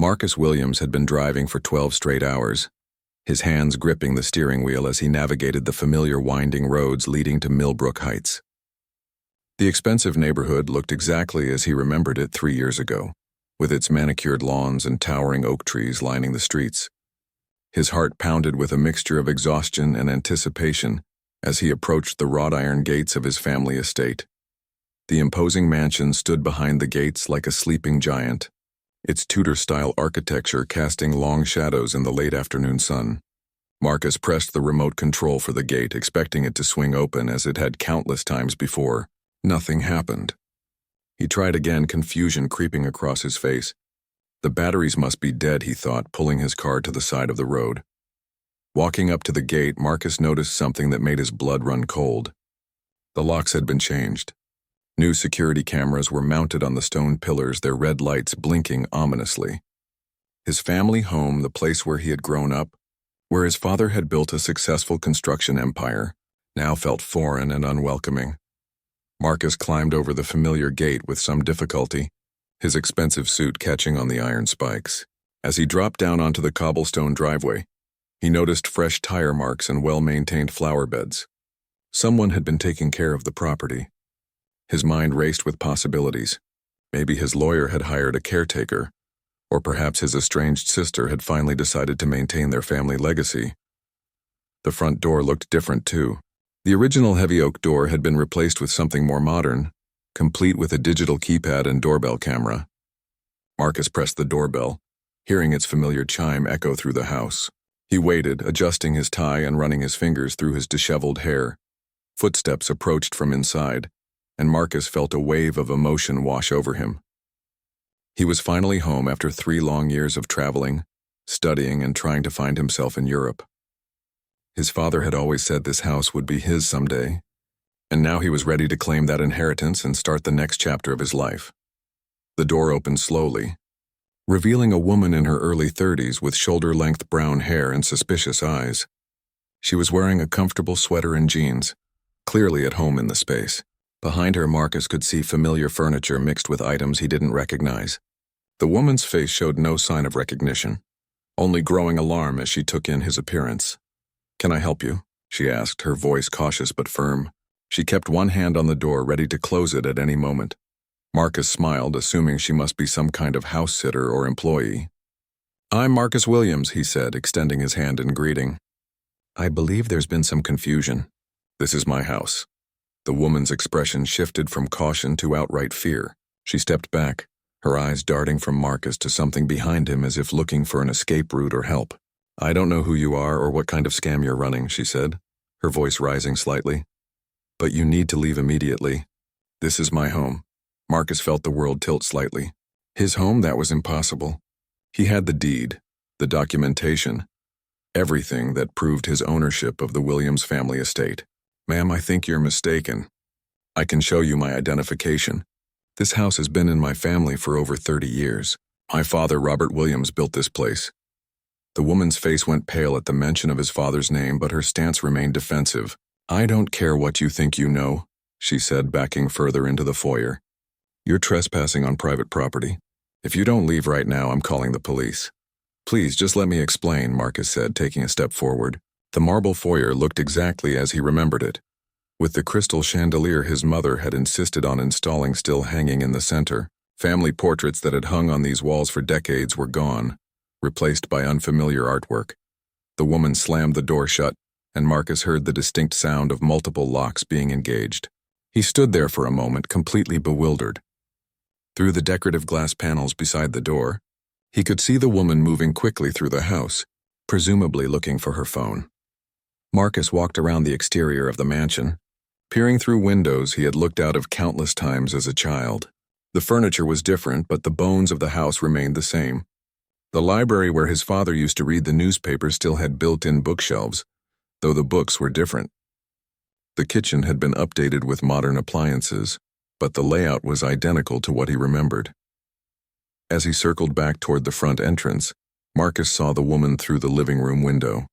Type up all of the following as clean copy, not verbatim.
Marcus Williams had been driving for 12 straight hours, his hands gripping the steering wheel as he navigated the familiar winding roads leading to Millbrook Heights. The expensive neighborhood looked exactly as he remembered it 3 years ago, with its manicured lawns and towering oak trees lining the streets. His heart pounded with a mixture of exhaustion and anticipation as he approached the wrought iron gates of his family estate. The imposing mansion stood behind the gates like a sleeping giant, its Tudor-style architecture casting long shadows in the late afternoon sun. Marcus pressed the remote control for the gate, expecting it to swing open as it had countless times before. Nothing happened. He tried again, confusion creeping across his face. The batteries must be dead, he thought, pulling his car to the side of the road. Walking up to the gate, Marcus noticed something that made his blood run cold. The locks had been changed. New security cameras were mounted on the stone pillars, their red lights blinking ominously. His family home, the place where he had grown up, where his father had built a successful construction empire, now felt foreign and unwelcoming. Marcus climbed over the familiar gate with some difficulty, his expensive suit catching on the iron spikes. As he dropped down onto the cobblestone driveway, he noticed fresh tire marks and well-maintained flower beds. Someone had been taking care of the property. His mind raced with possibilities. Maybe his lawyer had hired a caretaker, or perhaps his estranged sister had finally decided to maintain their family legacy. The front door looked different too. The original heavy oak door had been replaced with something more modern, complete with a digital keypad and doorbell camera. Marcus pressed the doorbell, hearing its familiar chime echo through the house. He waited, adjusting his tie and running his fingers through his disheveled hair. Footsteps approached from inside, and Marcus felt a wave of emotion wash over him. He was finally home after 3 long years of traveling, studying, and trying to find himself in Europe. His father had always said this house would be his someday, and now he was ready to claim that inheritance and start the next chapter of his life. The door opened slowly, revealing a woman in her early 30s with shoulder-length brown hair and suspicious eyes. She was wearing a comfortable sweater and jeans, clearly at home in the space. Behind her, Marcus could see familiar furniture mixed with items he didn't recognize. The woman's face showed no sign of recognition, only growing alarm as she took in his appearance. "Can I help you?" she asked, her voice cautious but firm. She kept one hand on the door, ready to close it at any moment. Marcus smiled, assuming she must be some kind of house sitter or employee. "I'm Marcus Williams," he said, extending his hand in greeting. "I believe there's been some confusion. This is my house." The woman's expression shifted from caution to outright fear. She stepped back, her eyes darting from Marcus to something behind him as if looking for an escape route or help. "I don't know who you are or what kind of scam you're running," she said, her voice rising slightly. "But you need to leave immediately. This is my home." Marcus felt the world tilt slightly. His home? That was impossible. He had the deed, the documentation, everything that proved his ownership of the Williams family estate. "Ma'am, I think you're mistaken. I can show you my identification. This house has been in my family for over 30 years. My father, Robert Williams, built this place." The woman's face went pale at the mention of his father's name, but her stance remained defensive. "I don't care what you think you know," she said, backing further into the foyer. "You're trespassing on private property. If you don't leave right now, I'm calling the police." "Please, just let me explain," Marcus said, taking a step forward. The marble foyer looked exactly as he remembered it, with the crystal chandelier his mother had insisted on installing still hanging in the center. Family portraits that had hung on these walls for decades were gone, replaced by unfamiliar artwork. The woman slammed the door shut, and Marcus heard the distinct sound of multiple locks being engaged. He stood there for a moment, completely bewildered. Through the decorative glass panels beside the door, he could see the woman moving quickly through the house, presumably looking for her phone. Marcus walked around the exterior of the mansion, peering through windows he had looked out of countless times as a child. The furniture was different, but the bones of the house remained the same. The library where his father used to read the newspaper still had built-in bookshelves, though the books were different. The kitchen had been updated with modern appliances, but the layout was identical to what he remembered. As he circled back toward the front entrance, Marcus saw the woman through the living room window.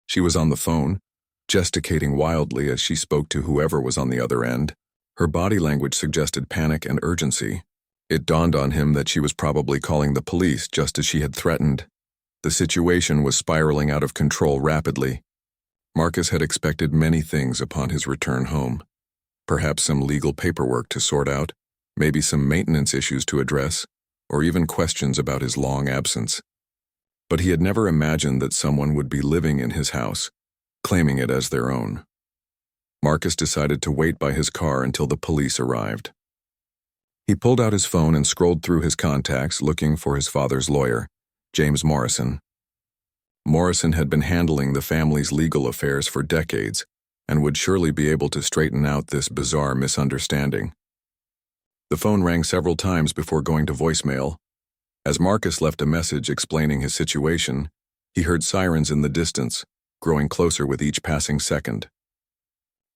She was on the phone, gesticulating wildly as she spoke to whoever was on the other end. Her body language suggested panic and urgency. It dawned on him that she was probably calling the police just as she had threatened. The situation was spiraling out of control rapidly. Marcus had expected many things upon his return home. Perhaps some legal paperwork to sort out, maybe some maintenance issues to address, or even questions about his long absence. But he had never imagined that someone would be living in his house, claiming it as their own. Marcus decided to wait by his car until the police arrived. He pulled out his phone and scrolled through his contacts looking for his father's lawyer, James Morrison. Morrison had been handling the family's legal affairs for decades and would surely be able to straighten out this bizarre misunderstanding. The phone rang several times before going to voicemail. As Marcus left a message explaining his situation, he heard sirens in the distance, growing closer with each passing second.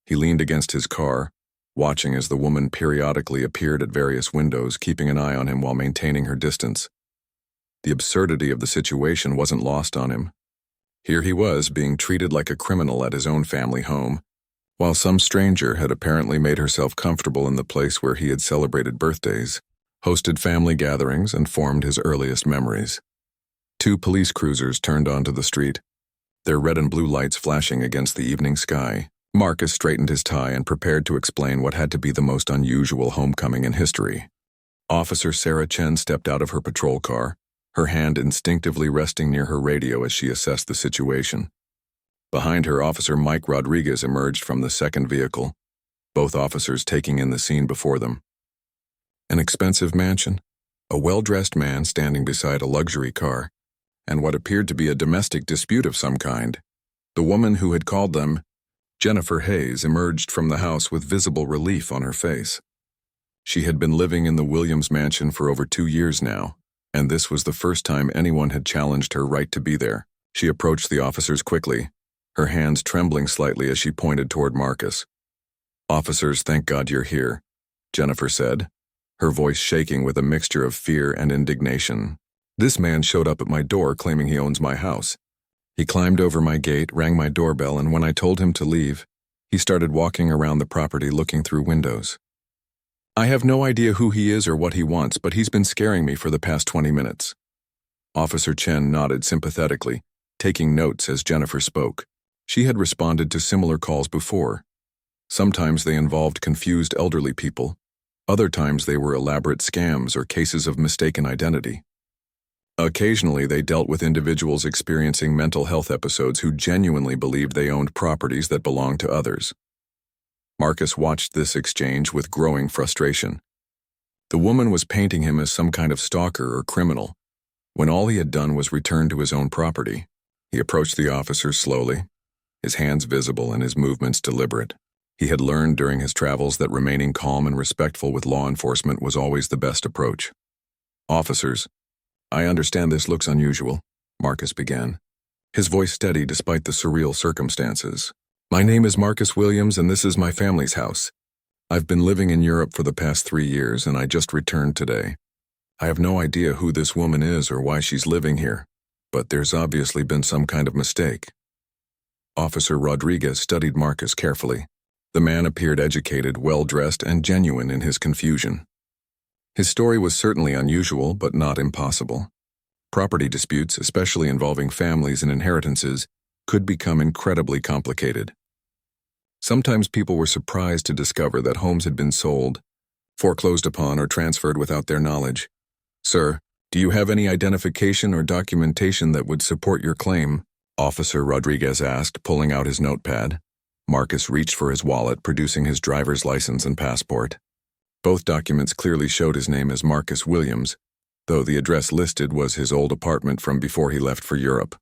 He leaned against his car, watching as the woman periodically appeared at various windows, keeping an eye on him while maintaining her distance. The absurdity of the situation wasn't lost on him. Here he was, being treated like a criminal at his own family home, while some stranger had apparently made herself comfortable in the place where he had celebrated birthdays, hosted family gatherings, and formed his earliest memories. 2 police cruisers turned onto the street, their red and blue lights flashing against the evening sky. Marcus straightened his tie and prepared to explain what had to be the most unusual homecoming in history. Officer Sarah Chen stepped out of her patrol car, her hand instinctively resting near her radio as she assessed the situation. Behind her, Officer Mike Rodriguez emerged from the second vehicle, both officers taking in the scene before them. An expensive mansion, a well-dressed man standing beside a luxury car, and what appeared to be a domestic dispute of some kind. The woman who had called them, Jennifer Hayes, emerged from the house with visible relief on her face. She had been living in the Williams mansion for over 2 years now, and this was the first time anyone had challenged her right to be there. She approached the officers quickly, her hands trembling slightly as she pointed toward Marcus. "Officers, thank God you're here," Jennifer said, her voice shaking with a mixture of fear and indignation. "This man showed up at my door claiming he owns my house. He climbed over my gate, rang my doorbell, and when I told him to leave, he started walking around the property looking through windows. I have no idea who he is or what he wants, but he's been scaring me for the past 20 minutes. Officer Chen nodded sympathetically, taking notes as Jennifer spoke. She had responded to similar calls before. Sometimes they involved confused elderly people. Other times they were elaborate scams or cases of mistaken identity. Occasionally they dealt with individuals experiencing mental health episodes who genuinely believed they owned properties that belonged to others. Marcus watched this exchange with growing frustration. The woman was painting him as some kind of stalker or criminal, when all he had done was return to his own property. He approached the officers slowly, his hands visible and his movements deliberate. He had learned during his travels that remaining calm and respectful with law enforcement was always the best approach. "Officers, I understand this looks unusual," Marcus began, his voice steady despite the surreal circumstances. "My name is Marcus Williams and this is my family's house. I've been living in Europe for the past 3 years and I just returned today. I have no idea who this woman is or why she's living here, but there's obviously been some kind of mistake." Officer Rodriguez studied Marcus carefully. The man appeared educated, well-dressed, and genuine in his confusion. His story was certainly unusual, but not impossible. Property disputes, especially involving families and inheritances, could become incredibly complicated. Sometimes people were surprised to discover that homes had been sold, foreclosed upon, or transferred without their knowledge. "Sir, do you have any identification or documentation that would support your claim?" Officer Rodriguez asked, pulling out his notepad. Marcus reached for his wallet, producing his driver's license and passport. Both documents clearly showed his name as Marcus Williams, though the address listed was his old apartment from before he left for Europe.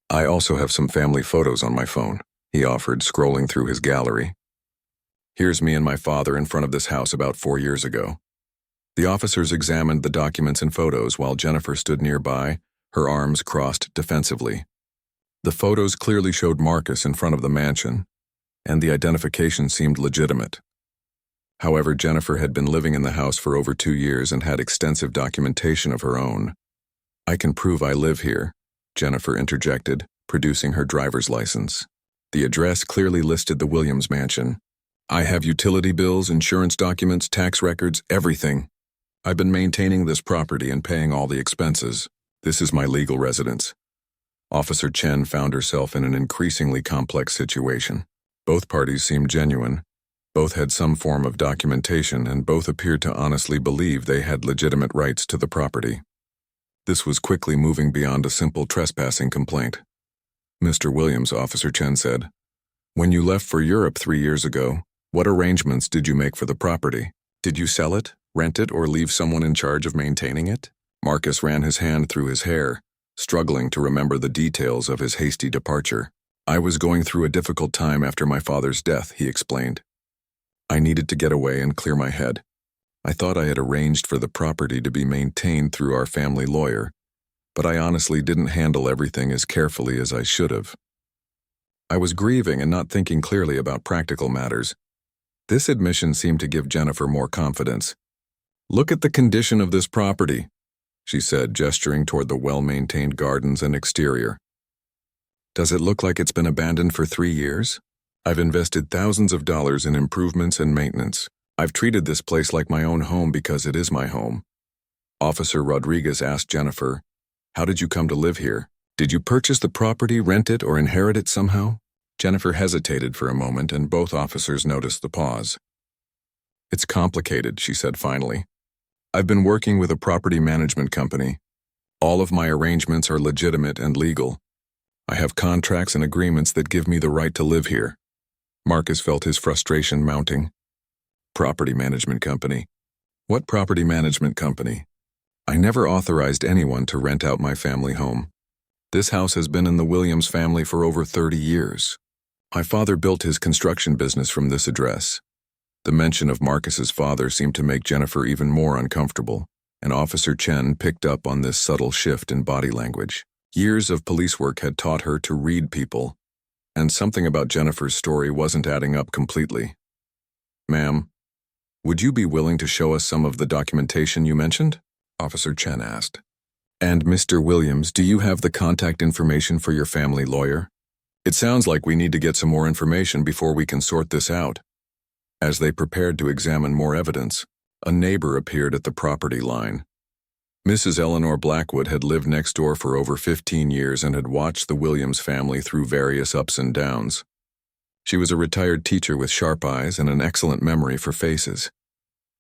"I also have some family photos on my phone," he offered, scrolling through his gallery. "Here's me and my father in front of this house about 4 years ago." The officers examined the documents and photos while Jennifer stood nearby, her arms crossed defensively. The photos clearly showed Marcus in front of the mansion, and the identification seemed legitimate. However, Jennifer had been living in the house for over 2 years and had extensive documentation of her own. "I can prove I live here," Jennifer interjected, producing her driver's license. The address clearly listed the Williams mansion. "I have utility bills, insurance documents, tax records, everything." I've been maintaining this property and paying all the expenses. This is my legal residence. Officer Chen found herself in an increasingly complex situation. Both parties seemed genuine. Both had some form of documentation, and both appeared to honestly believe they had legitimate rights to the property. This was quickly moving beyond a simple trespassing complaint. "Mr. Williams," Officer Chen said, "when you left for Europe 3 years ago, what arrangements did you make for the property? Did you sell it, rent it, or leave someone in charge of maintaining it?" Marcus ran his hand through his hair, struggling to remember the details of his hasty departure. "I was going through a difficult time after my father's death," he explained. "I needed to get away and clear my head. I thought I had arranged for the property to be maintained through our family lawyer, but I honestly didn't handle everything as carefully as I should have. I was grieving and not thinking clearly about practical matters." This admission seemed to give Jennifer more confidence. "Look at the condition of this property," she said, gesturing toward the well-maintained gardens and exterior. "Does it look like it's been abandoned for 3 years? I've invested thousands of dollars in improvements and maintenance. I've treated this place like my own home because it is my home." Officer Rodriguez asked Jennifer, "How did you come to live here? Did you purchase the property, rent it, or inherit it somehow?" Jennifer hesitated for a moment, and both officers noticed the pause. "It's complicated," she said finally. "I've been working with a property management company. All of my arrangements are legitimate and legal. I have contracts and agreements that give me the right to live here." Marcus felt his frustration mounting. "Property management company? What property management company? I never authorized anyone to rent out my family home. This house has been in the Williams family for over 30 years. My father built his construction business from this address." The mention of Marcus's father seemed to make Jennifer even more uncomfortable, and Officer Chen picked up on this subtle shift in body language. Years of police work had taught her to read people, and something about Jennifer's story wasn't adding up completely. "Ma'am, would you be willing to show us some of the documentation you mentioned?" Officer Chen asked. "And Mr. Williams, do you have the contact information for your family lawyer? It sounds like we need to get some more information before we can sort this out." As they prepared to examine more evidence, a neighbor appeared at the property line. Mrs. Eleanor Blackwood had lived next door for over 15 years and had watched the Williams family through various ups and downs. She was a retired teacher with sharp eyes and an excellent memory for faces.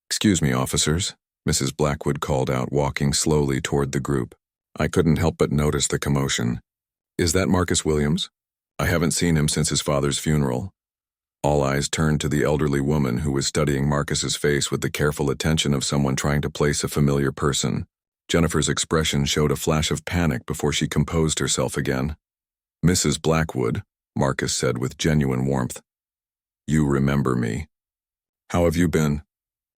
"Excuse me, officers," Mrs. Blackwood called out, walking slowly toward the group. "I couldn't help but notice the commotion. Is that Marcus Williams? I haven't seen him since his father's funeral." All eyes turned to the elderly woman who was studying Marcus's face with the careful attention of someone trying to place a familiar person. Jennifer's expression showed a flash of panic before she composed herself again. "Mrs. Blackwood," Marcus said with genuine warmth, "you remember me. How have you been?"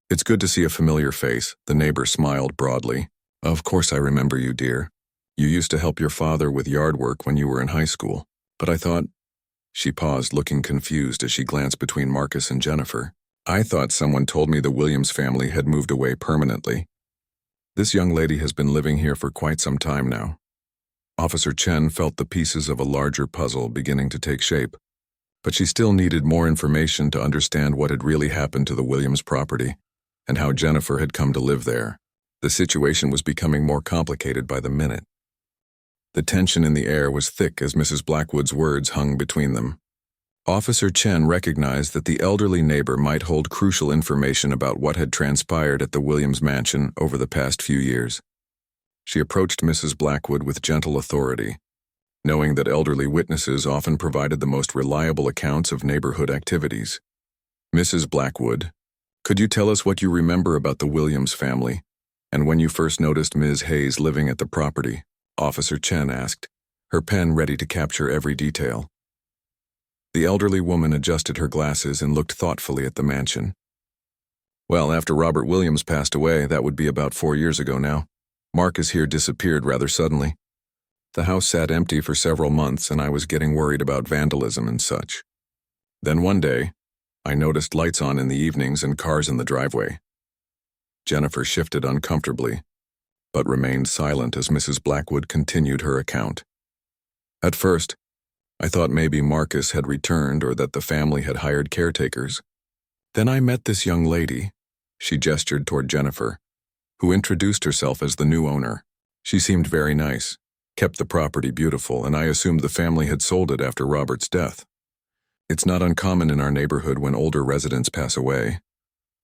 "It's good to see a familiar face," the neighbor smiled broadly. "Of course I remember you, dear. You used to help your father with yard work when you were in high school. But I thought—" She paused, looking confused as she glanced between Marcus and Jennifer. "I thought someone told me the Williams family had moved away permanently. This young lady has been living here for quite some time now." Officer Chen felt the pieces of a larger puzzle beginning to take shape, but she still needed more information to understand what had really happened to the Williams property and how Jennifer had come to live there. The situation was becoming more complicated by the minute. The tension in the air was thick as Mrs. Blackwood's words hung between them. Officer Chen recognized that the elderly neighbor might hold crucial information about what had transpired at the Williams mansion over the past few years. She approached Mrs. Blackwood with gentle authority, knowing that elderly witnesses often provided the most reliable accounts of neighborhood activities. "Mrs. Blackwood, could you tell us what you remember about the Williams family, and when you first noticed Ms. Hayes living at the property?" Officer Chen asked, her pen ready to capture every detail. The elderly woman adjusted her glasses and looked thoughtfully at the mansion. "Well, after Robert Williams passed away, that would be about 4 years ago now, Marcus here disappeared rather suddenly. The house sat empty for several months, and I was getting worried about vandalism and such. Then one day, I noticed lights on in the evenings and cars in the driveway." Jennifer shifted uncomfortably, but remained silent as Mrs. Blackwood continued her account. "At first, I thought maybe Marcus had returned or that the family had hired caretakers. Then I met this young lady," she gestured toward Jennifer, who introduced herself as the new owner. She seemed very nice, kept the property beautiful, and I assumed the family had sold it after Robert's death. It's not uncommon in our neighborhood when older residents pass away.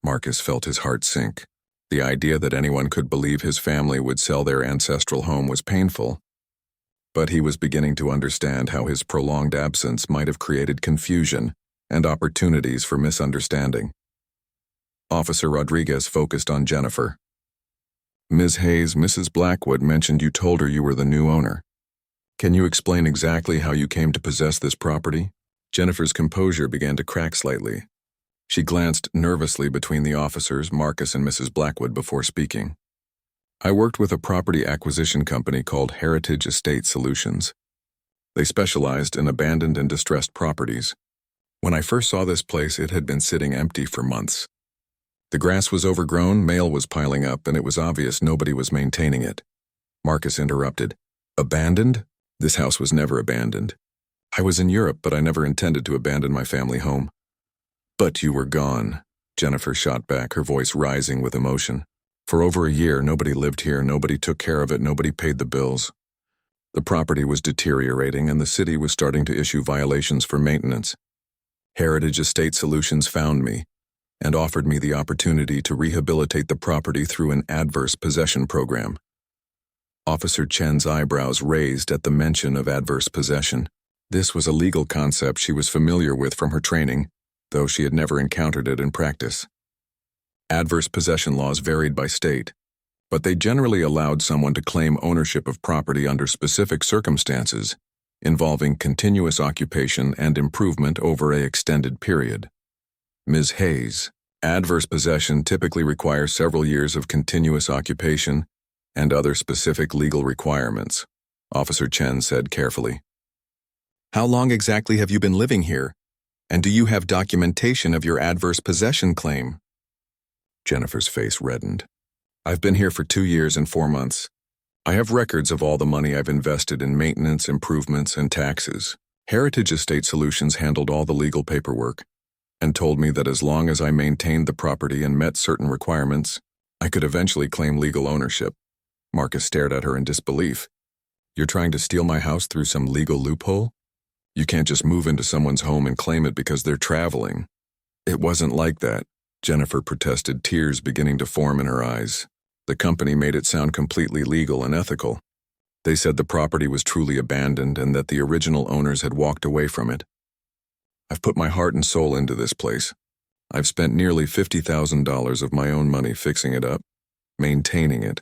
Marcus felt his heart sink. The idea that anyone could believe his family would sell their ancestral home was painful, but he was beginning to understand how his prolonged absence might have created confusion and opportunities for misunderstanding. Officer Rodriguez focused on Jennifer. Ms. Hayes, Mrs. Blackwood mentioned you told her you were the new owner. Can you explain exactly how you came to possess this property? Jennifer's composure began to crack slightly. She glanced nervously between the officers, Marcus and Mrs. Blackwood, before speaking. I worked with a property acquisition company called Heritage Estate Solutions. They specialized in abandoned and distressed properties. When I first saw this place, it had been sitting empty for months. The grass was overgrown, mail was piling up, and it was obvious nobody was maintaining it. Marcus interrupted. Abandoned? This house was never abandoned. I was in Europe, but I never intended to abandon my family home. But you were gone, Jennifer shot back, her voice rising with emotion. For over a year, nobody lived here, nobody took care of it, nobody paid the bills. The property was deteriorating, and the city was starting to issue violations for maintenance. Heritage Estate Solutions found me and offered me the opportunity to rehabilitate the property through an adverse possession program. Officer Chen's eyebrows raised at the mention of adverse possession. This was a legal concept she was familiar with from her training, though she had never encountered it in practice. Adverse possession laws varied by state, but they generally allowed someone to claim ownership of property under specific circumstances, involving continuous occupation and improvement over an extended period. Ms. Hayes, adverse possession typically requires several years of continuous occupation and other specific legal requirements, Officer Chen said carefully. How long exactly have you been living here? And do you have documentation of your adverse possession claim? Jennifer's face reddened. I've been here for 2 years and 4 months. I have records of all the money I've invested in maintenance, improvements, and taxes. Heritage Estate Solutions handled all the legal paperwork and told me that as long as I maintained the property and met certain requirements, I could eventually claim legal ownership. Marcus stared at her in disbelief. You're trying to steal my house through some legal loophole? You can't just move into someone's home and claim it because they're traveling. It wasn't like that, Jennifer protested, tears beginning to form in her eyes. The company made it sound completely legal and ethical. They said the property was truly abandoned and that the original owners had walked away from it. I've put my heart and soul into this place. I've spent nearly $50,000 of my own money fixing it up, maintaining it,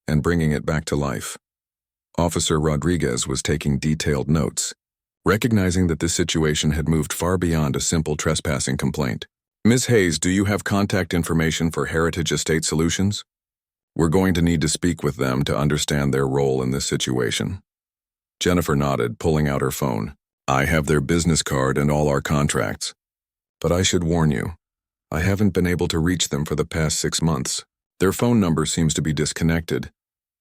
and bringing it back to life. Officer Rodriguez was taking detailed notes, recognizing that this situation had moved far beyond a simple trespassing complaint. Ms. Hayes, do you have contact information for Heritage Estate Solutions? We're going to need to speak with them to understand their role in this situation. Jennifer nodded, pulling out her phone. I have their business card and all our contracts. But I should warn you, I haven't been able to reach them for the past 6 months. Their phone number seems to be disconnected,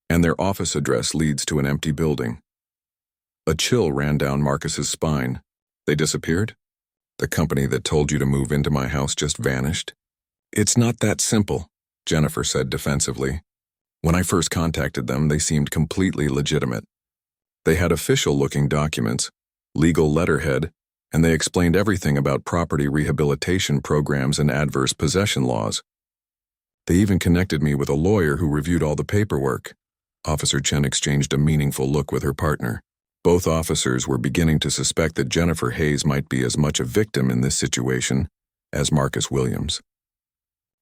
and their office address leads to an empty building. A chill ran down Marcus's spine. They disappeared? The company that told you to move into my house just vanished? It's not that simple, Jennifer said defensively. When I first contacted them, they seemed completely legitimate. They had official-looking documents, legal letterhead, and they explained everything about property rehabilitation programs and adverse possession laws. They even connected me with a lawyer who reviewed all the paperwork. Officer Chen exchanged a meaningful look with her partner. Both officers were beginning to suspect that Jennifer Hayes might be as much a victim in this situation as Marcus Williams.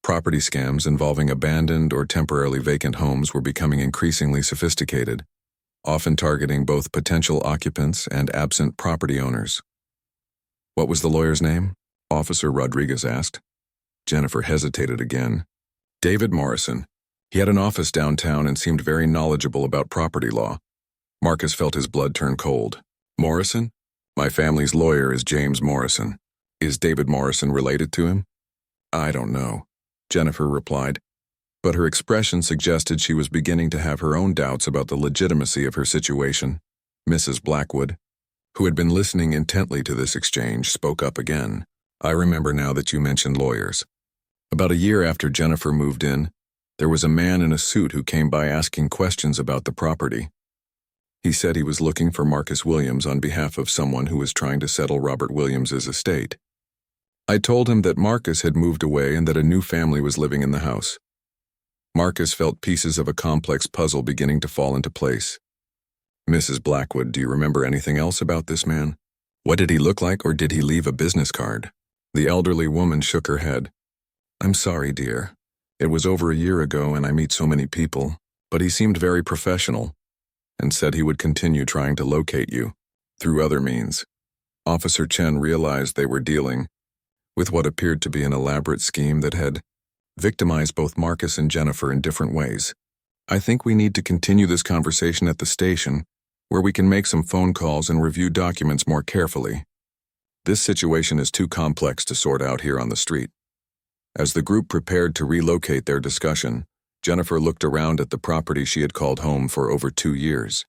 Property scams involving abandoned or temporarily vacant homes were becoming increasingly sophisticated, often targeting both potential occupants and absent property owners. What was the lawyer's name? Officer Rodriguez asked. Jennifer hesitated again. David Morrison. He had an office downtown and seemed very knowledgeable about property law. Marcus felt his blood turn cold. Morrison? My family's lawyer is James Morrison. Is David Morrison related to him? I don't know, Jennifer replied, but her expression suggested she was beginning to have her own doubts about the legitimacy of her situation. Mrs. Blackwood, who had been listening intently to this exchange, spoke up again. I remember now that you mentioned lawyers. About a year after Jennifer moved in, There was a man in a suit who came by asking questions about the property. He said he was looking for Marcus Williams on behalf of someone who was trying to settle Robert Williams's estate. I told him that Marcus had moved away and that a new family was living in the house. Marcus felt pieces of a complex puzzle beginning to fall into place. Mrs. Blackwood, do you remember anything else about this man? What did he look like, or did he leave a business card? The elderly woman shook her head. I'm sorry, dear. It was over a year ago and I meet so many people, but he seemed very professional and said he would continue trying to locate you through other means. Officer Chen realized they were dealing with what appeared to be an elaborate scheme that had victimized both Marcus and Jennifer in different ways. I think we need to continue this conversation at the station, where we can make some phone calls and review documents more carefully. This situation is too complex to sort out here on the street. As the group prepared to relocate their discussion, Jennifer looked around at the property she had called home for over 2 years.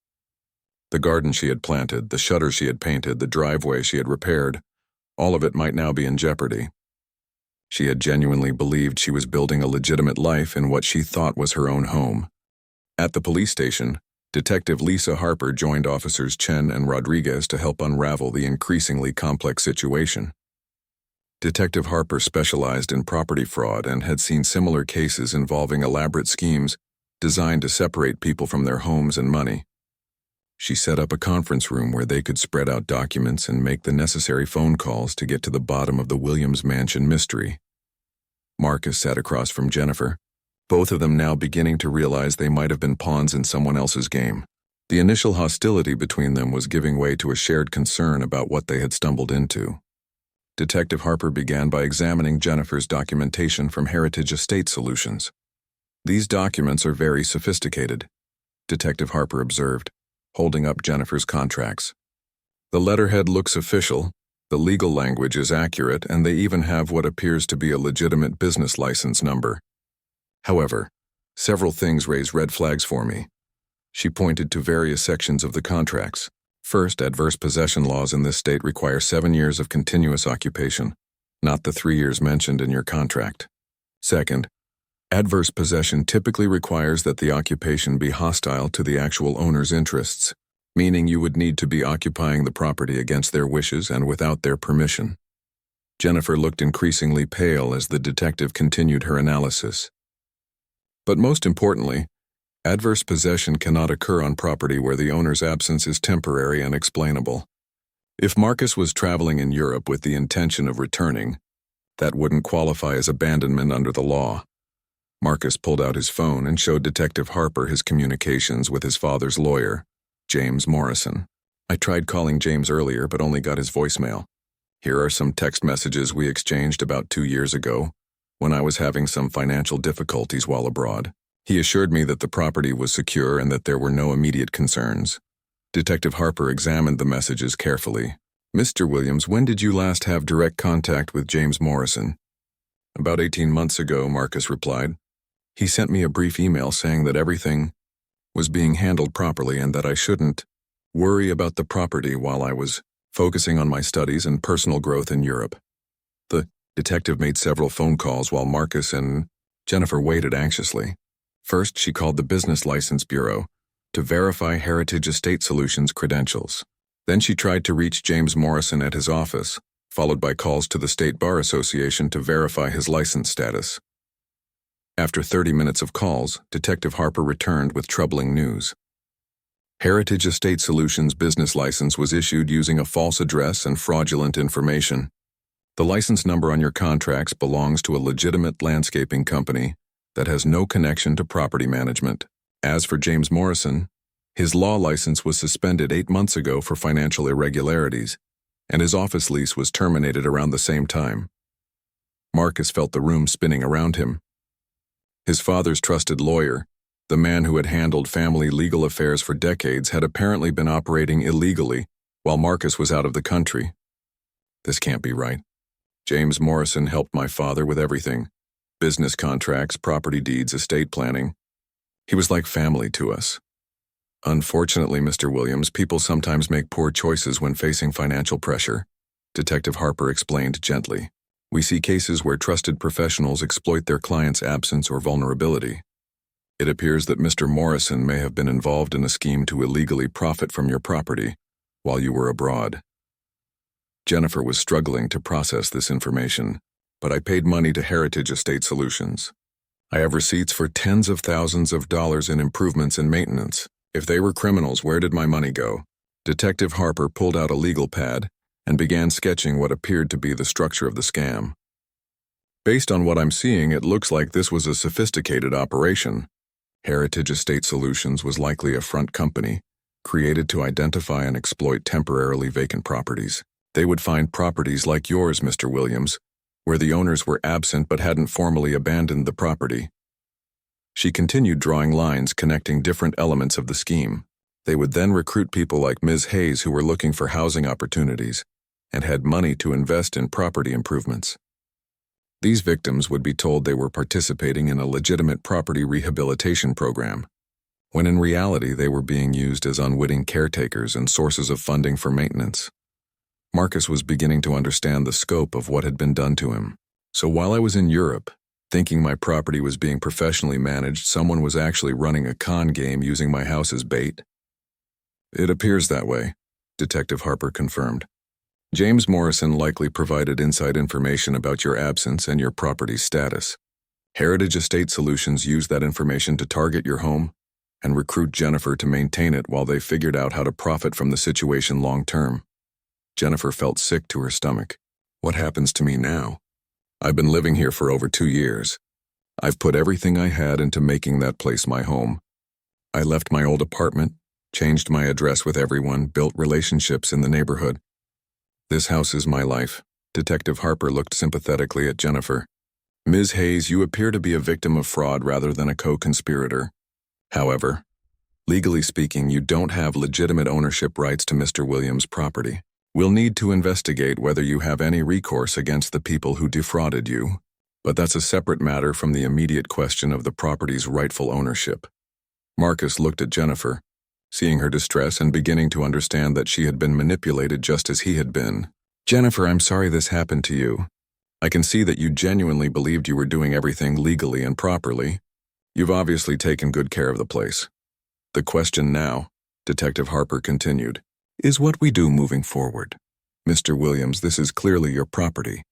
The garden she had planted, the shutters she had painted, the driveway she had repaired, all of it might now be in jeopardy. She had genuinely believed she was building a legitimate life in what she thought was her own home. At the police station, Detective Lisa Harper joined Officers Chen and Rodriguez to help unravel the increasingly complex situation. Detective Harper specialized in property fraud and had seen similar cases involving elaborate schemes designed to separate people from their homes and money. She set up a conference room where they could spread out documents and make the necessary phone calls to get to the bottom of the Williams Mansion mystery. Marcus sat across from Jennifer, both of them now beginning to realize they might have been pawns in someone else's game. The initial hostility between them was giving way to a shared concern about what they had stumbled into. Detective Harper began by examining Jennifer's documentation from Heritage Estate Solutions. These documents are very sophisticated, Detective Harper observed, holding up Jennifer's contracts. The letterhead looks official, the legal language is accurate, and they even have what appears to be a legitimate business license number. However, several things raise red flags for me. She pointed to various sections of the contracts. First, adverse possession laws in this state require 7 years of continuous occupation, not the 3 years mentioned in your contract. Second, adverse possession typically requires that the occupation be hostile to the actual owner's interests, meaning you would need to be occupying the property against their wishes and without their permission. Jennifer looked increasingly pale as the detective continued her analysis. But most importantly, adverse possession cannot occur on property where the owner's absence is temporary and explainable. If Marcus was traveling in Europe with the intention of returning, that wouldn't qualify as abandonment under the law. Marcus pulled out his phone and showed Detective Harper his communications with his father's lawyer, James Morrison. I tried calling James earlier but only got his voicemail. Here are some text messages we exchanged about 2 years ago, when I was having some financial difficulties while abroad. He assured me that the property was secure and that there were no immediate concerns. Detective Harper examined the messages carefully. Mr. Williams, when did you last have direct contact with James Morrison? About 18 months ago, Marcus replied. He sent me a brief email saying that everything was being handled properly and that I shouldn't worry about the property while I was focusing on my studies and personal growth in Europe. The detective made several phone calls while Marcus and Jennifer waited anxiously. First, she called the Business License Bureau to verify Heritage Estate Solutions' credentials. Then she tried to reach James Morrison at his office, followed by calls to the State Bar Association to verify his license status. After 30 minutes of calls, Detective Harper returned with troubling news. Heritage Estate Solutions' business license was issued using a false address and fraudulent information. The license number on your contracts belongs to a legitimate landscaping company that has no connection to property management. As for James Morrison, his law license was suspended 8 months ago for financial irregularities, and his office lease was terminated around the same time. Marcus felt the room spinning around him. His father's trusted lawyer, the man who had handled family legal affairs for decades, had apparently been operating illegally while Marcus was out of the country. This can't be right. James Morrison helped my father with everything. Business contracts, property deeds, estate planning. He was like family to us. Unfortunately, Mr. Williams, people sometimes make poor choices when facing financial pressure, Detective Harper explained gently. We see cases where trusted professionals exploit their clients' absence or vulnerability. It appears that Mr. Morrison may have been involved in a scheme to illegally profit from your property while you were abroad. Jennifer was struggling to process this information, but I paid money to Heritage Estate Solutions. I have receipts for tens of thousands of dollars in improvements and maintenance. If they were criminals, where did my money go? Detective Harper pulled out a legal pad and began sketching what appeared to be the structure of the scam. Based on what I'm seeing, it looks like this was a sophisticated operation. Heritage Estate Solutions was likely a front company, created to identify and exploit temporarily vacant properties. They would find properties like yours, Mr. Williams, where the owners were absent but hadn't formally abandoned the property. She continued drawing lines connecting different elements of the scheme. They would then recruit people like Ms. Hayes who were looking for housing opportunities and had money to invest in property improvements. These victims would be told they were participating in a legitimate property rehabilitation program, when in reality they were being used as unwitting caretakers and sources of funding for maintenance. Marcus was beginning to understand the scope of what had been done to him. So while I was in Europe, thinking my property was being professionally managed, someone was actually running a con game using my house as bait. It appears that way, Detective Harper confirmed. James Morrison likely provided inside information about your absence and your property's status. Heritage Estate Solutions used that information to target your home and recruit Jennifer to maintain it while they figured out how to profit from the situation long term. Jennifer felt sick to her stomach. What happens to me now? I've been living here for over 2 years. I've put everything I had into making that place my home. I left my old apartment, changed my address with everyone, built relationships in the neighborhood. This house is my life. Detective Harper looked sympathetically at Jennifer. Ms. Hayes, you appear to be a victim of fraud rather than a co-conspirator. However, legally speaking, you don't have legitimate ownership rights to Mr. Williams' property. We'll need to investigate whether you have any recourse against the people who defrauded you, but that's a separate matter from the immediate question of the property's rightful ownership. Marcus looked at Jennifer, seeing her distress and beginning to understand that she had been manipulated just as he had been. Jennifer, I'm sorry this happened to you. I can see that you genuinely believed you were doing everything legally and properly. You've obviously taken good care of the place. The question now, Detective Harper continued, is what we do moving forward. Mr. Williams, this is clearly your property,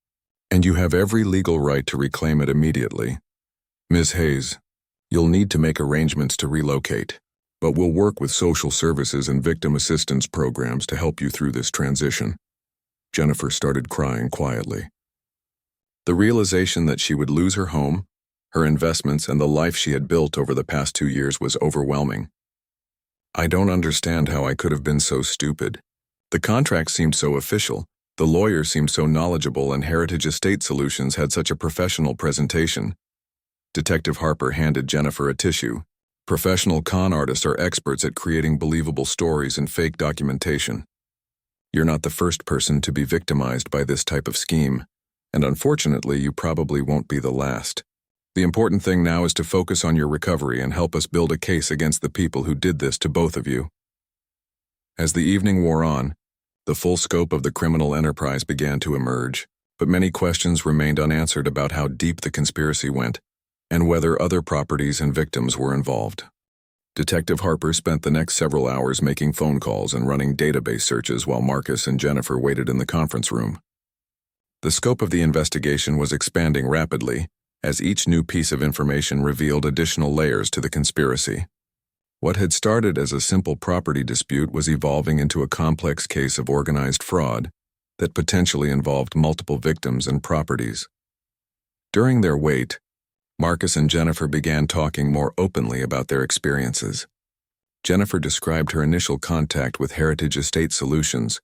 and you have every legal right to reclaim it immediately. Ms. Hayes, you'll need to make arrangements to relocate, but we'll work with social services and victim assistance programs to help you through this transition. Jennifer started crying quietly. The realization that she would lose her home, her investments, and the life she had built over the past 2 years was overwhelming. I don't understand how I could have been so stupid. The contract seemed so official, the lawyer seemed so knowledgeable, and Heritage Estate Solutions had such a professional presentation. Detective Harper handed Jennifer a tissue. Professional con artists are experts at creating believable stories and fake documentation. You're not the first person to be victimized by this type of scheme, and unfortunately, you probably won't be the last. The important thing now is to focus on your recovery and help us build a case against the people who did this to both of you. As the evening wore on, the full scope of the criminal enterprise began to emerge, but many questions remained unanswered about how deep the conspiracy went and whether other properties and victims were involved. Detective Harper spent the next several hours making phone calls and running database searches while Marcus and Jennifer waited in the conference room. The scope of the investigation was expanding rapidly, as each new piece of information revealed additional layers to the conspiracy. What had started as a simple property dispute was evolving into a complex case of organized fraud that potentially involved multiple victims and properties. During their wait, Marcus and Jennifer began talking more openly about their experiences. Jennifer described her initial contact with Heritage Estate Solutions,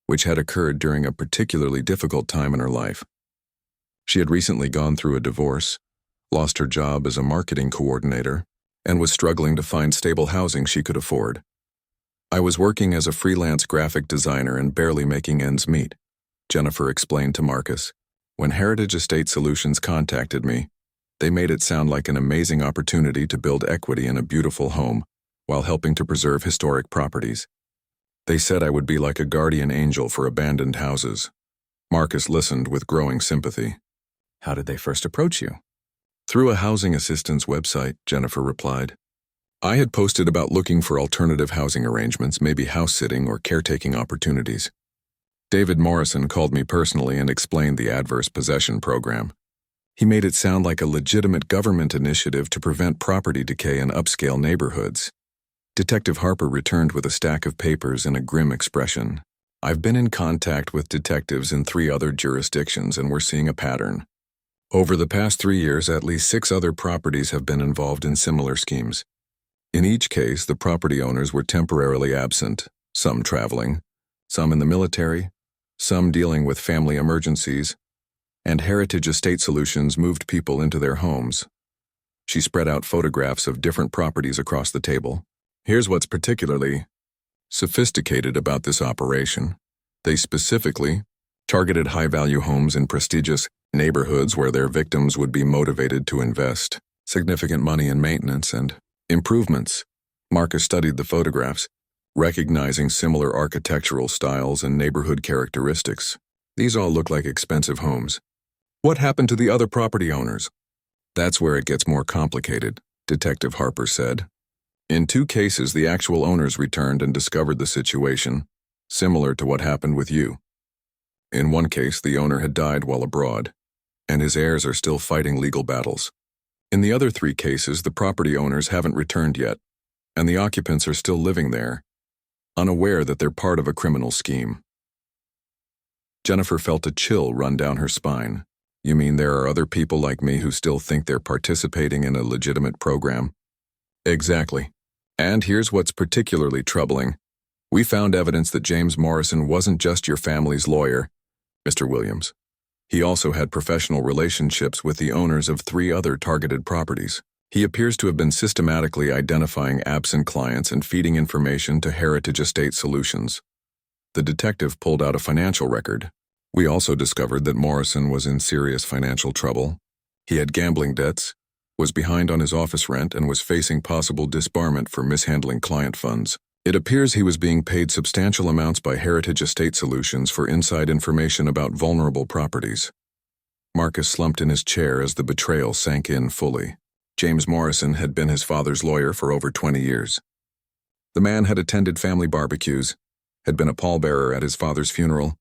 which had occurred during a particularly difficult time in her life. She had recently gone through a divorce, lost her job as a marketing coordinator, and was struggling to find stable housing she could afford. I was working as a freelance graphic designer and barely making ends meet, Jennifer explained to Marcus. When Heritage Estate Solutions contacted me, they made it sound like an amazing opportunity to build equity in a beautiful home while helping to preserve historic properties. They said I would be like a guardian angel for abandoned houses. Marcus listened with growing sympathy. How did they first approach you? Through a housing assistance website, Jennifer replied. I had posted about looking for alternative housing arrangements, maybe house sitting or caretaking opportunities. David Morrison called me personally and explained the adverse possession program. He made it sound like a legitimate government initiative to prevent property decay in upscale neighborhoods. Detective Harper returned with a stack of papers and a grim expression. I've been in contact with detectives in 3 other jurisdictions and we're seeing a pattern. Over the past 3 years, at least 6 other properties have been involved in similar schemes. In each case, the property owners were temporarily absent, some traveling, some in the military, some dealing with family emergencies, and Heritage Estate Solutions moved people into their homes. She spread out photographs of different properties across the table. Here's what's particularly sophisticated about this operation. They specifically targeted high-value homes in prestigious neighborhoods where their victims would be motivated to invest significant money in maintenance and improvements. Marcus studied the photographs, recognizing similar architectural styles and neighborhood characteristics. These all look like expensive homes. What happened to the other property owners? That's where it gets more complicated, Detective Harper said. In 2 cases, the actual owners returned and discovered the situation, similar to what happened with you. In one case, the owner had died while abroad, and his heirs are still fighting legal battles. In the other 3 cases, the property owners haven't returned yet, and the occupants are still living there, unaware that they're part of a criminal scheme. Jennifer felt a chill run down her spine. You mean there are other people like me who still think they're participating in a legitimate program? Exactly. And here's what's particularly troubling. We found evidence that James Morrison wasn't just your family's lawyer, Mr. Williams. He also had professional relationships with the owners of 3 other targeted properties. He appears to have been systematically identifying absent clients and feeding information to Heritage Estate Solutions. The detective pulled out a financial record. We also discovered that Morrison was in serious financial trouble. He had gambling debts, was behind on his office rent, and was facing possible disbarment for mishandling client funds. It appears he was being paid substantial amounts by Heritage Estate Solutions for inside information about vulnerable properties. Marcus slumped in his chair as the betrayal sank in fully. James Morrison had been his father's lawyer for over 20 years. The man had attended family barbecues, had been a pallbearer at his father's funeral,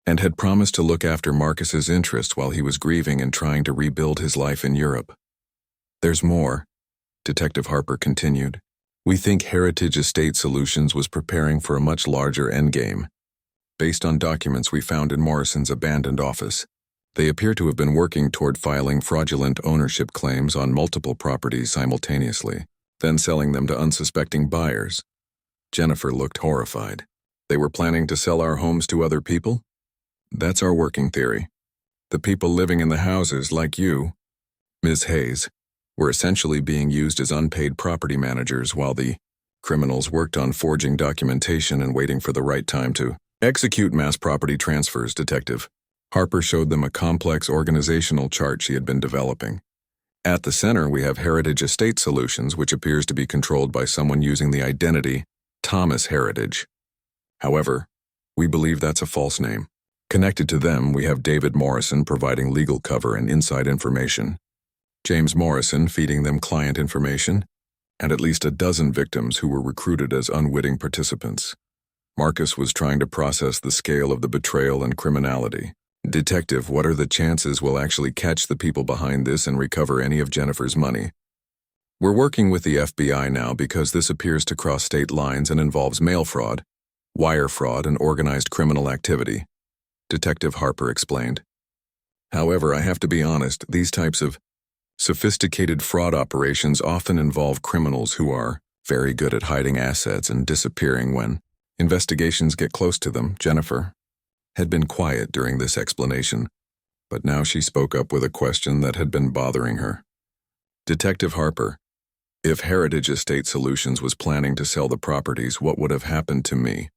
and had promised to look after Marcus's interests while he was grieving and trying to rebuild his life in Europe. There's more, Detective Harper continued. We think Heritage Estate Solutions was preparing for a much larger endgame. Based on documents we found in Morrison's abandoned office, they appear to have been working toward filing fraudulent ownership claims on multiple properties simultaneously, then selling them to unsuspecting buyers. Jennifer looked horrified. They were planning to sell our homes to other people? That's our working theory. The people living in the houses, like you, Ms. Hayes, were essentially being used as unpaid property managers while the criminals worked on forging documentation and waiting for the right time to execute mass property transfers, Detective. Harper showed them a complex organizational chart she had been developing. At the center, we have Heritage Estate Solutions, which appears to be controlled by someone using the identity Thomas Heritage. However, we believe that's a false name. Connected to them, we have David Morrison providing legal cover and inside information, James Morrison feeding them client information, and at least a dozen victims who were recruited as unwitting participants. Marcus was trying to process the scale of the betrayal and criminality. Detective, what are the chances we'll actually catch the people behind this and recover any of Jennifer's money? We're working with the FBI now because this appears to cross state lines and involves mail fraud, wire fraud, and organized criminal activity, Detective Harper explained. However, I have to be honest, these types of sophisticated fraud operations often involve criminals who are very good at hiding assets and disappearing when investigations get close to them. Jennifer had been quiet during this explanation, but now she spoke up with a question that had been bothering her. Detective Harper, if Heritage Estate Solutions was planning to sell the properties, what would have happened to me?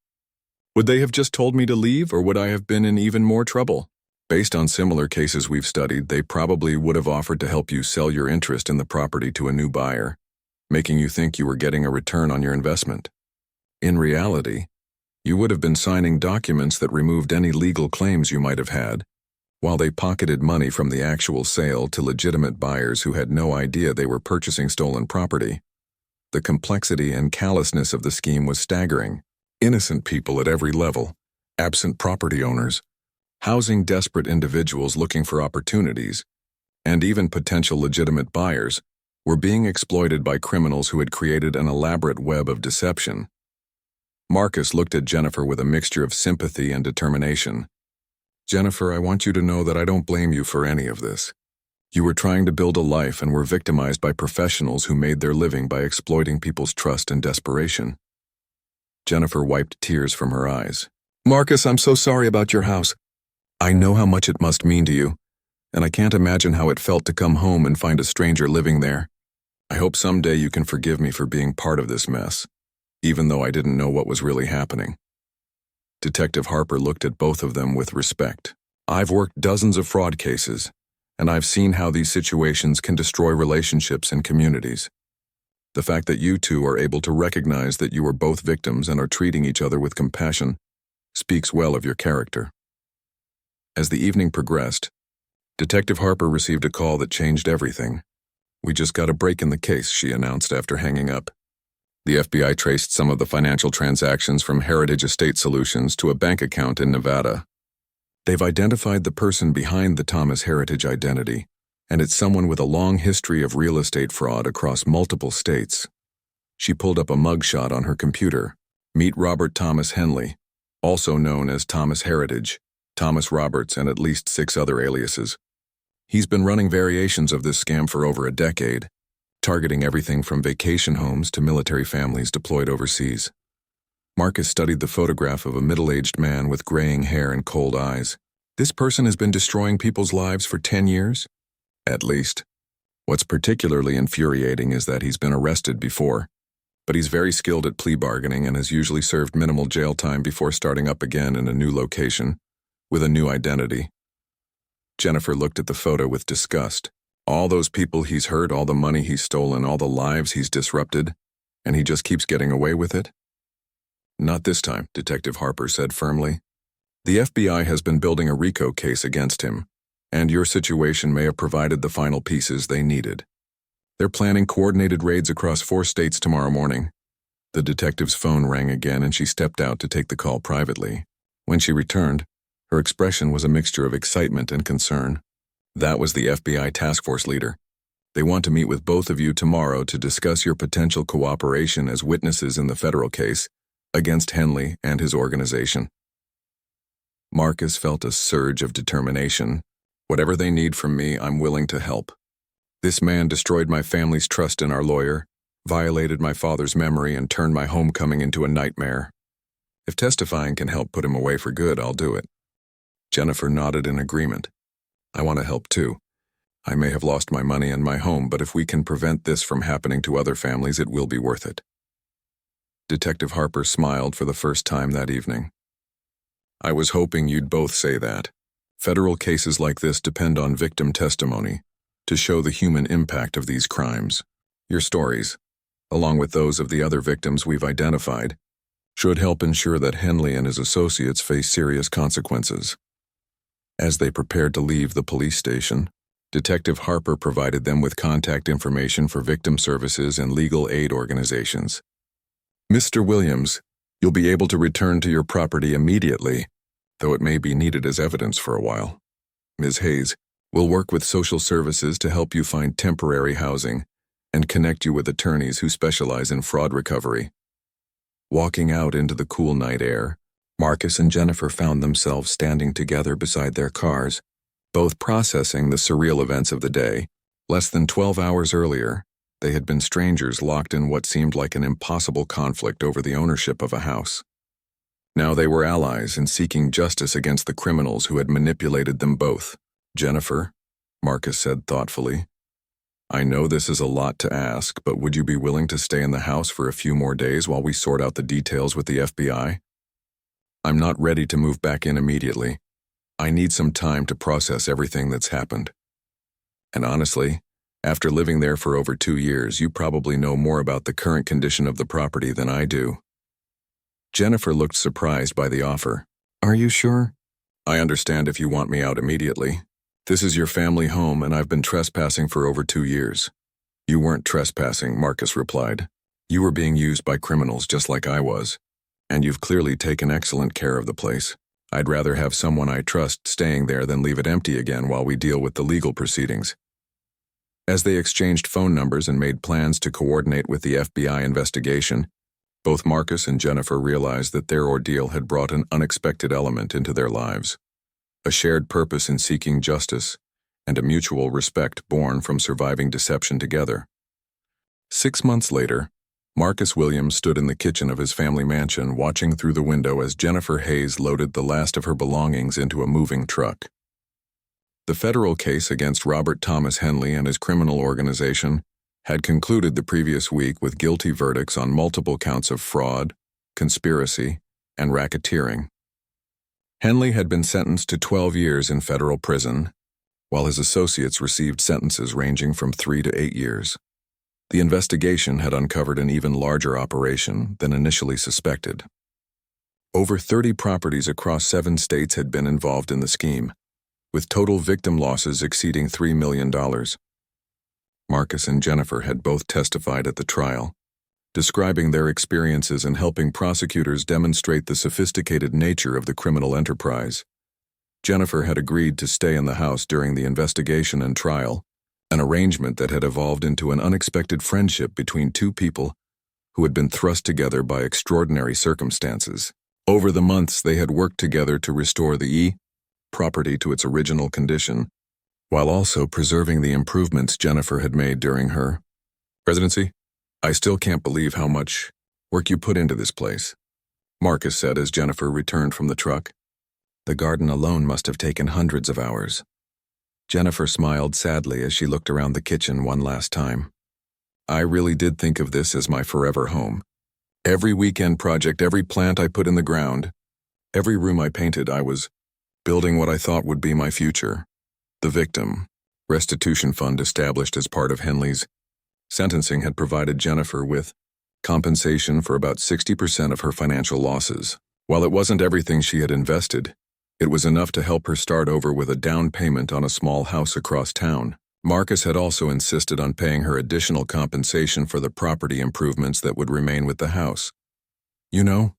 Would they have just told me to leave, or would I have been in even more trouble? Based on similar cases we've studied, they probably would have offered to help you sell your interest in the property to a new buyer, making you think you were getting a return on your investment. In reality, you would have been signing documents that removed any legal claims you might have had, while they pocketed money from the actual sale to legitimate buyers who had no idea they were purchasing stolen property. The complexity and callousness of the scheme was staggering. Innocent people at every level, absent property owners, housing desperate individuals looking for opportunities, and even potential legitimate buyers were being exploited by criminals who had created an elaborate web of deception. Marcus looked at Jennifer with a mixture of sympathy and determination. "Jennifer, I want you to know that I don't blame you for any of this. You were trying to build a life and were victimized by professionals who made their living by exploiting people's trust and desperation." Jennifer wiped tears from her eyes. "Marcus, I'm so sorry about your house. I know how much it must mean to you, and I can't imagine how it felt to come home and find a stranger living there. I hope someday you can forgive me for being part of this mess, even though I didn't know what was really happening." Detective Harper looked at both of them with respect. "I've worked dozens of fraud cases, and I've seen how these situations can destroy relationships and communities. The fact that you two are able to recognize that you are both victims and are treating each other with compassion speaks well of your character." As the evening progressed, Detective Harper received a call that changed everything. "We just got a break in the case," she announced after hanging up. The FBI traced some of the financial transactions from Heritage Estate Solutions to a bank account in Nevada. They've identified the person behind the Thomas Heritage identity, and it's someone with a long history of real estate fraud across multiple states. She pulled up a mugshot on her computer. "Meet Robert Thomas Henley, also known as Thomas Heritage, Thomas Roberts, and at least 6 other aliases. He's been running variations of this scam for over a decade, targeting everything from vacation homes to military families deployed overseas." Marcus studied the photograph of a middle-aged man with graying hair and cold eyes. "This person has been destroying people's lives for 10 years? At least. What's particularly infuriating is that he's been arrested before, but he's very skilled at plea bargaining and has usually served minimal jail time before starting up again in a new location, with a new identity." Jennifer looked at the photo with disgust. All those people he's hurt, all the money he's stolen, all the lives he's disrupted, and he just keeps getting away with it? "Not this time," Detective Harper said firmly. "The FBI has been building a RICO case against him, and your situation may have provided the final pieces they needed. They're planning coordinated raids across 4 states tomorrow morning." The detective's phone rang again and she stepped out to take the call privately. When she returned, her expression was a mixture of excitement and concern. That was the FBI task force leader. "They want to meet with both of you tomorrow to discuss your potential cooperation as witnesses in the federal case against Henley and his organization." Marcus felt a surge of determination. "Whatever they need from me, I'm willing to help. This man destroyed my family's trust in our lawyer, violated my father's memory, and turned my homecoming into a nightmare. If testifying can help put him away for good, I'll do it." Jennifer nodded in agreement. "I want to help too. I may have lost my money and my home, but if we can prevent this from happening to other families, it will be worth it." Detective Harper smiled for the first time that evening. "I was hoping you'd both say that. Federal cases like this depend on victim testimony to show the human impact of these crimes. Your stories, along with those of the other victims we've identified, should help ensure that Henley and his associates face serious consequences." As they prepared to leave the police station, Detective Harper provided them with contact information for victim services and legal aid organizations. "Mr. Williams, you'll be able to return to your property immediately, though it may be needed as evidence for a while. Ms. Hayes will work with social services to help you find temporary housing and connect you with attorneys who specialize in fraud recovery." Walking out into the cool night air, Marcus and Jennifer found themselves standing together beside their cars, both processing the surreal events of the day. Less than 12 hours earlier, they had been strangers locked in what seemed like an impossible conflict over the ownership of a house. Now they were allies in seeking justice against the criminals who had manipulated them both. "Jennifer," Marcus said thoughtfully, "I know this is a lot to ask, but would you be willing to stay in the house for a few more days while we sort out the details with the FBI? I'm not ready to move back in immediately. I need some time to process everything that's happened. And honestly, after living there for over 2 years, you probably know more about the current condition of the property than I do." Jennifer looked surprised by the offer. "Are you sure? I understand if you want me out immediately. This is your family home and I've been trespassing for over 2 years. You weren't trespassing, Marcus replied. You were being used by criminals just like I was. And you've clearly taken excellent care of the place. I'd rather have someone I trust staying there than leave it empty again while we deal with the legal proceedings. As they exchanged phone numbers and made plans to coordinate with the FBI investigation, both Marcus and Jennifer realized that their ordeal had brought an unexpected element into their lives. A shared purpose in seeking justice, and a mutual respect born from surviving deception together. 6 months later, Marcus Williams stood in the kitchen of his family mansion watching through the window as Jennifer Hayes loaded the last of her belongings into a moving truck. The federal case against Robert Thomas Henley and his criminal organization had concluded the previous week with guilty verdicts on multiple counts of fraud, conspiracy, and racketeering. Henley had been sentenced to 12 years in federal prison, while his associates received sentences ranging from 3 to 8 years. The investigation had uncovered an even larger operation than initially suspected. Over 30 properties across 7 states had been involved in the scheme, with total victim losses exceeding $3 million. Marcus and Jennifer had both testified at the trial, describing their experiences and helping prosecutors demonstrate the sophisticated nature of the criminal enterprise. Jennifer had agreed to stay in the house during the investigation and trial, an arrangement that had evolved into an unexpected friendship between two people who had been thrust together by extraordinary circumstances. Over the months, they had worked together to restore the property to its original condition, while also preserving the improvements Jennifer had made during her residency. I still can't believe how much work you put into this place, Marcus said as Jennifer returned from the truck. The garden alone must have taken hundreds of hours. Jennifer smiled sadly as she looked around the kitchen one last time. I really did think of this as my forever home. Every weekend project, every plant I put in the ground, every room I painted, I was building what I thought would be my future. The victim restitution fund established as part of Henley's sentencing had provided Jennifer with compensation for about 60% of her financial losses. While it wasn't everything she had invested, it was enough to help her start over with a down payment on a small house across town. Marcus had also insisted on paying her additional compensation for the property improvements that would remain with the house. You know,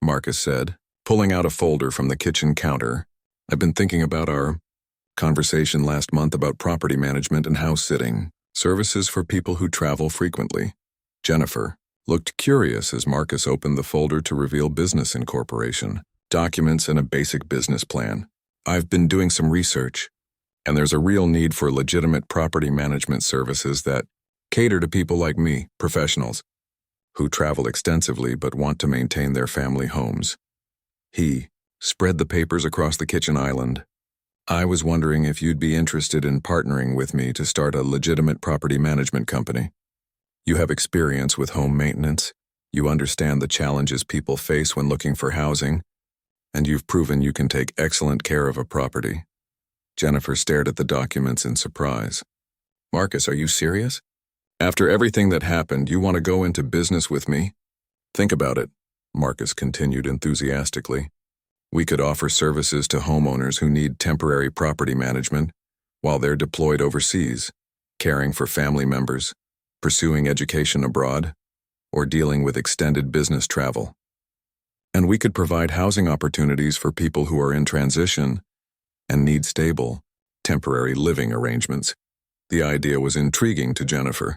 Marcus said, pulling out a folder from the kitchen counter, I've been thinking about our conversation last month about property management and house sitting, services for people who travel frequently. Jennifer looked curious as Marcus opened the folder to reveal business incorporation, documents, and a basic business plan. I've been doing some research, and there's a real need for legitimate property management services that cater to people like me, professionals, who travel extensively but want to maintain their family homes. He spread the papers across the kitchen island. I was wondering if you'd be interested in partnering with me to start a legitimate property management company. You have experience with home maintenance, you understand the challenges people face when looking for housing, and you've proven you can take excellent care of a property. Jennifer stared at the documents in surprise. Marcus, are you serious? After everything that happened, you want to go into business with me? Think about it, Marcus continued enthusiastically. We could offer services to homeowners who need temporary property management while they're deployed overseas, caring for family members, pursuing education abroad, or dealing with extended business travel. And we could provide housing opportunities for people who are in transition and need stable, temporary living arrangements. The idea was intriguing to Jennifer,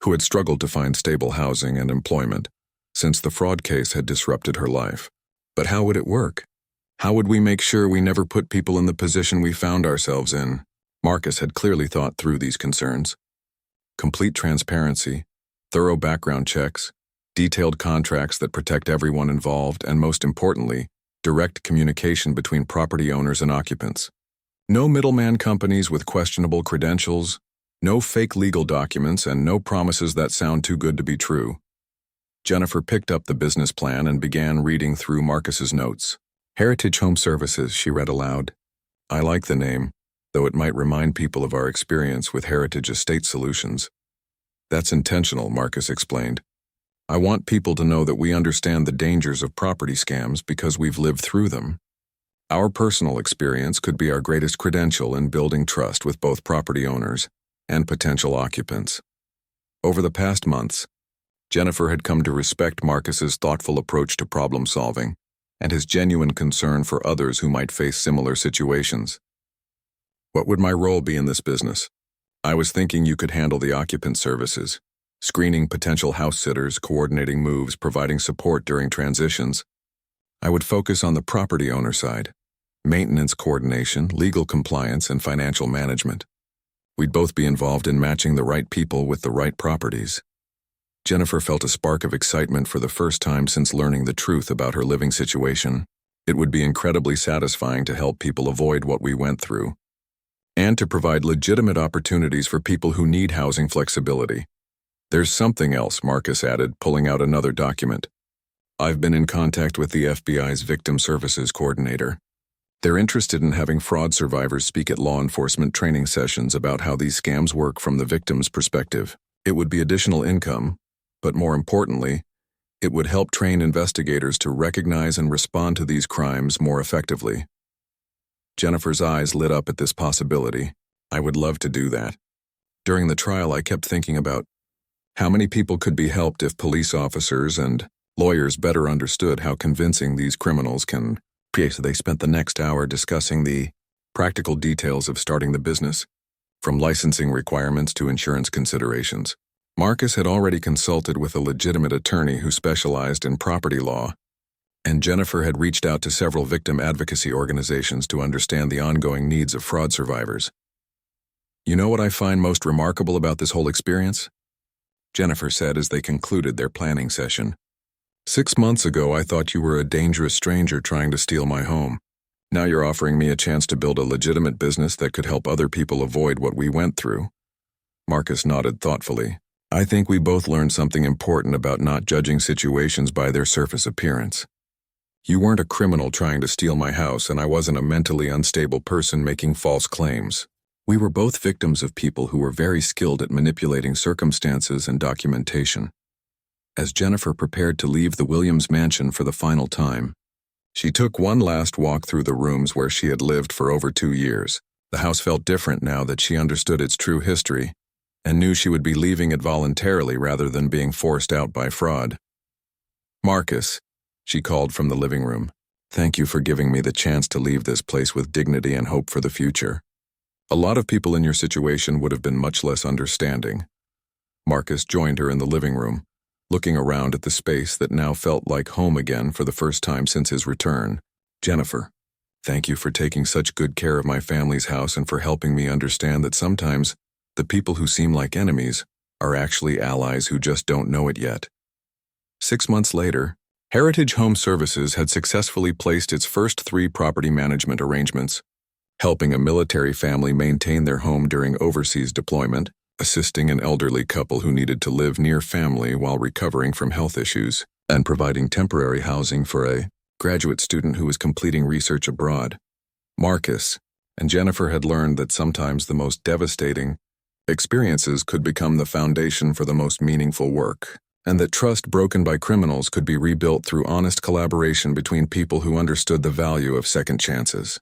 who had struggled to find stable housing and employment since the fraud case had disrupted her life. But how would it work? How would we make sure we never put people in the position we found ourselves in? Marcus had clearly thought through these concerns. Complete transparency, thorough background checks, detailed contracts that protect everyone involved, and most importantly, direct communication between property owners and occupants. No middleman companies with questionable credentials, no fake legal documents, and no promises that sound too good to be true. Jennifer picked up the business plan and began reading through Marcus's notes. Heritage Home Services, she read aloud. I like the name, though it might remind people of our experience with Heritage Estate Solutions. That's intentional, Marcus explained. I want people to know that we understand the dangers of property scams because we've lived through them. Our personal experience could be our greatest credential in building trust with both property owners and potential occupants. Over the past months, Jennifer had come to respect Marcus's thoughtful approach to problem solving and his genuine concern for others who might face similar situations. What would my role be in this business? I was thinking you could handle the occupant services, screening potential house sitters, coordinating moves, providing support during transitions. I would focus on the property owner side, maintenance coordination, legal compliance, and financial management. We'd both be involved in matching the right people with the right properties. Jennifer felt a spark of excitement for the first time since learning the truth about her living situation. It would be incredibly satisfying to help people avoid what we went through, and to provide legitimate opportunities for people who need housing flexibility. There's something else, Marcus added, pulling out another document. I've been in contact with the FBI's Victim Services Coordinator. They're interested in having fraud survivors speak at law enforcement training sessions about how these scams work from the victim's perspective. It would be additional income, but more importantly, it would help train investigators to recognize and respond to these crimes more effectively. Jennifer's eyes lit up at this possibility. I would love to do that. During the trial, I kept thinking about how many people could be helped if police officers and lawyers better understood how convincing these criminals can be. So they spent the next hour discussing the practical details of starting the business, from licensing requirements to insurance considerations. Marcus had already consulted with a legitimate attorney who specialized in property law, and Jennifer had reached out to several victim advocacy organizations to understand the ongoing needs of fraud survivors. You know what I find most remarkable about this whole experience? Jennifer said as they concluded their planning session. 6 months ago, I thought you were a dangerous stranger trying to steal my home. Now you're offering me a chance to build a legitimate business that could help other people avoid what we went through. Marcus nodded thoughtfully. I think we both learned something important about not judging situations by their surface appearance. You weren't a criminal trying to steal my house, and I wasn't a mentally unstable person making false claims. We were both victims of people who were very skilled at manipulating circumstances and documentation. As Jennifer prepared to leave the Williams mansion for the final time, she took one last walk through the rooms where she had lived for over 2 years. The house felt different now that she understood its true history, and knew she would be leaving it voluntarily rather than being forced out by fraud. Marcus, she called from the living room, thank you for giving me the chance to leave this place with dignity and hope for the future. A lot of people in your situation would have been much less understanding. Marcus joined her in the living room, looking around at the space that now felt like home again for the first time since his return. Jennifer, thank you for taking such good care of my family's house and for helping me understand that sometimes the people who seem like enemies are actually allies who just don't know it yet. 6 months later, Heritage Home Services had successfully placed its first 3 property management arrangements, helping a military family maintain their home during overseas deployment, assisting an elderly couple who needed to live near family while recovering from health issues, and providing temporary housing for a graduate student who was completing research abroad. Marcus and Jennifer had learned that sometimes the most devastating experiences could become the foundation for the most meaningful work, and that trust broken by criminals could be rebuilt through honest collaboration between people who understood the value of second chances.